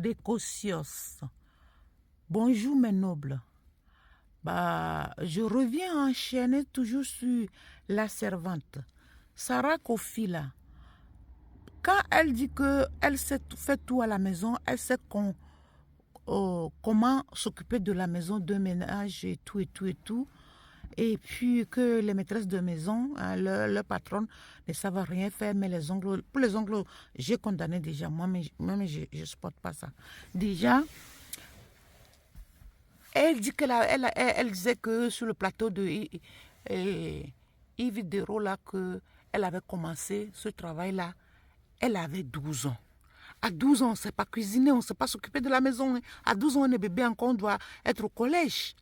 de Kosios. Bonjour mes nobles. Je reviens enchaîner toujours sur la servante. Sarah Kofi là. Quand elle dit qu'elle sait fait tout à la maison, elle sait comment s'occuper de la maison, de ménage et tout et tout et tout. Et puis que les maîtresses de maison, hein, leur patronne, ne savent rien faire, mais les ongles, pour les ongles, j'ai condamné déjà, moi, mais je ne supporte pas ça. Déjà, elle dit elle disait que sur le plateau de Yves Dero, là, qu'elle avait commencé ce travail-là, elle avait 12 ans. À 12 ans, on ne sait pas cuisiner, on ne sait pas s'occuper de la maison. À 12 ans, on est bébé encore, on doit être au collège.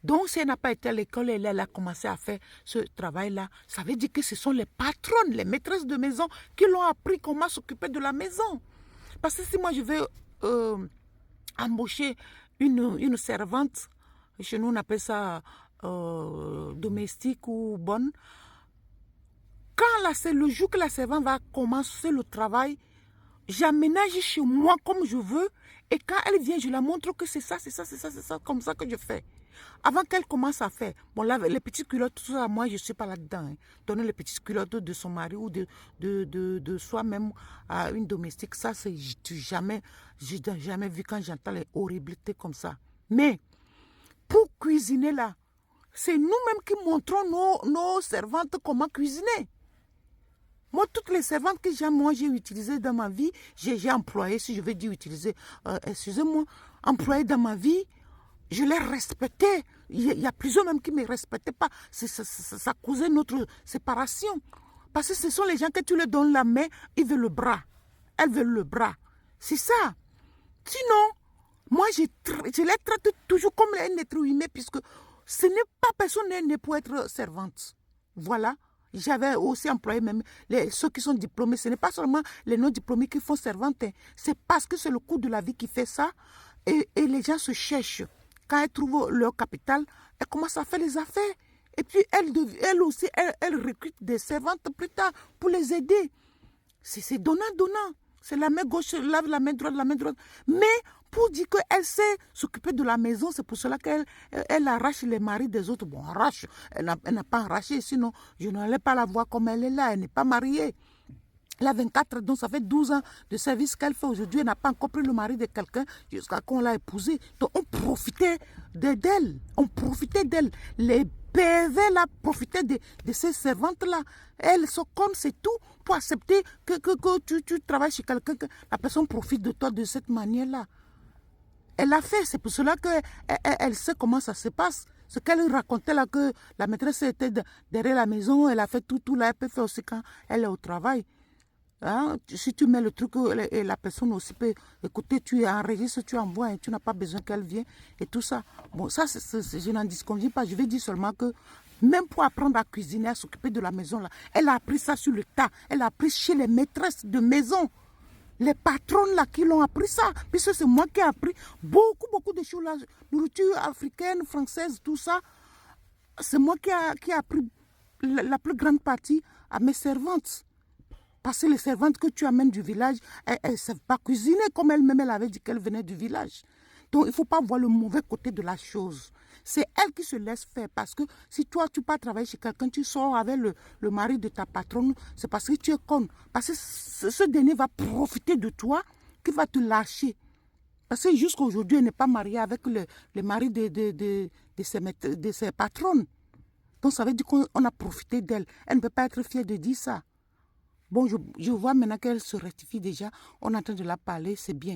Donc, si elle n'a pas été à l'école et elle a commencé à faire ce travail-là, ça veut dire que ce sont les patronnes, les maîtresses de maison qui l'ont appris comment s'occuper de la maison. Parce que si moi, je vais embaucher une servante, chez nous, on appelle ça domestique ou bonne, quand le jour que la servante va commencer le travail, j'aménage chez moi comme je veux et quand elle vient, je la montre que c'est ça, comme ça que je fais. Avant qu'elle commence à faire, bon là, les petites culottes, tout ça, moi je ne suis pas là-dedans. Hein. Donner les petites culottes de son mari ou de soi-même à une domestique, ça c'est jamais vu quand j'entends les horribilités comme ça. Mais pour cuisiner là, c'est nous-mêmes qui montrons nos servantes comment cuisiner. Moi, toutes les servantes que j'ai utilisées dans ma vie, j'ai employé, si je veux dire utiliser, excusez-moi, employé dans ma vie, je les respectais. Il y a plusieurs même qui ne me respectaient pas. Ça causait notre séparation. Parce que ce sont les gens que tu leur donnes la main, ils veulent le bras. Elles veulent le bras. C'est ça. Sinon, moi, je les traite toujours comme un être humain, puisque ce n'est pas personne n'est pour être servante. Voilà. J'avais aussi employé même ceux qui sont diplômés. Ce n'est pas seulement les non-diplômés qui font servante. C'est parce que c'est le coût de la vie qui fait ça. Et les gens se cherchent. Quand elles trouvent leur capital, elles commencent à faire les affaires. Et puis, elles aussi, elles recrutent des servantes plus tard pour les aider. C'est donnant. C'est la main gauche lave la main droite, Mais pour dire qu'elle sait s'occuper de la maison, c'est pour cela qu'elle arrache les maris des autres. Bon, arrache. Elle n'a pas arraché, sinon je n'allais pas la voir comme elle est là. Elle n'est pas mariée. Elle a 24, donc ça fait 12 ans de service qu'elle fait aujourd'hui. Elle n'a pas encore pris le mari de quelqu'un jusqu'à qu'on l'a épousée. Donc on profitait d'elle. Les pervers là profitaient de ces servantes-là. Elles sont comme c'est tout pour accepter que tu travailles chez quelqu'un, que la personne profite de toi de cette manière-là. Elle l'a fait, c'est pour cela qu'elle sait comment ça se passe. Ce qu'elle racontait là, que la maîtresse était derrière la maison, elle a fait tout là, elle peut faire aussi quand elle est au travail. Hein? Si tu mets le truc et la personne aussi peut écouter, tu enregistres, tu envoies, et tu n'as pas besoin qu'elle vienne et tout ça. Bon, ça, je n'en disconviens pas. Je vais dire seulement que même pour apprendre à cuisiner, à s'occuper de la maison, là, elle a appris ça sur le tas. Elle a appris chez les maîtresses de maison. Les patronnes là qui l'ont appris ça. Puisque c'est moi qui ai appris beaucoup de choses là. Nourriture africaine, française, tout ça. C'est moi qui ai appris la plus grande partie à mes servantes. Parce que les servantes que tu amènes du village, elles ne savent pas cuisiner comme elle-même, elle avait dit qu'elle venait du village. Donc, il ne faut pas voir le mauvais côté de la chose. C'est elle qui se laisse faire. Parce que si toi, tu pars travailler chez quelqu'un, tu sors avec le mari de ta patronne, c'est parce que tu es conne. Parce que ce dernier va profiter de toi, qui va te lâcher. Parce que jusqu'à aujourd'hui, elle n'est pas mariée avec le mari de ses patronnes. Donc, ça veut dire qu'on a profité d'elle. Elle ne peut pas être fière de dire ça. Bon, je vois maintenant qu'elle se rectifie déjà. On est en train de la parler, c'est bien.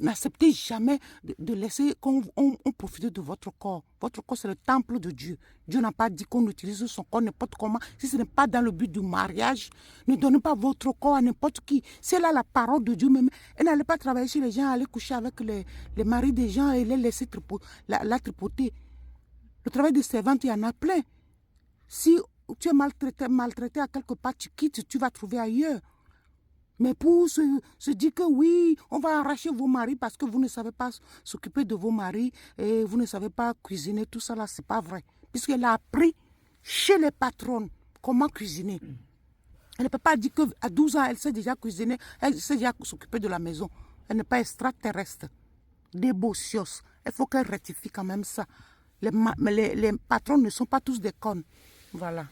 N'acceptez jamais de laisser qu'on profite de votre corps. Votre corps, c'est le temple de Dieu. Dieu n'a pas dit qu'on utilise son corps n'importe comment. Si ce n'est pas dans le but du mariage, ne donnez pas votre corps à n'importe qui. C'est là la parole de Dieu même. Et n'allez pas travailler chez les gens, aller coucher avec les maris des gens et les laisser la tripoter. Le travail de servante, il y en a plein. Si tu es maltraité à quelque part, tu quittes, tu vas trouver ailleurs. Mais pour se dire que oui, on va arracher vos maris parce que vous ne savez pas s'occuper de vos maris et vous ne savez pas cuisiner, tout ça là, c'est pas vrai. Puisqu'elle a appris chez les patronnes comment cuisiner. Elle ne peut pas dire qu'à 12 ans, elle sait déjà cuisiner, elle sait déjà s'occuper de la maison. Elle n'est pas extraterrestre. Des bossios. Il faut qu'elle rectifie quand même ça. Les patrons ne sont pas tous des connes. Voilà.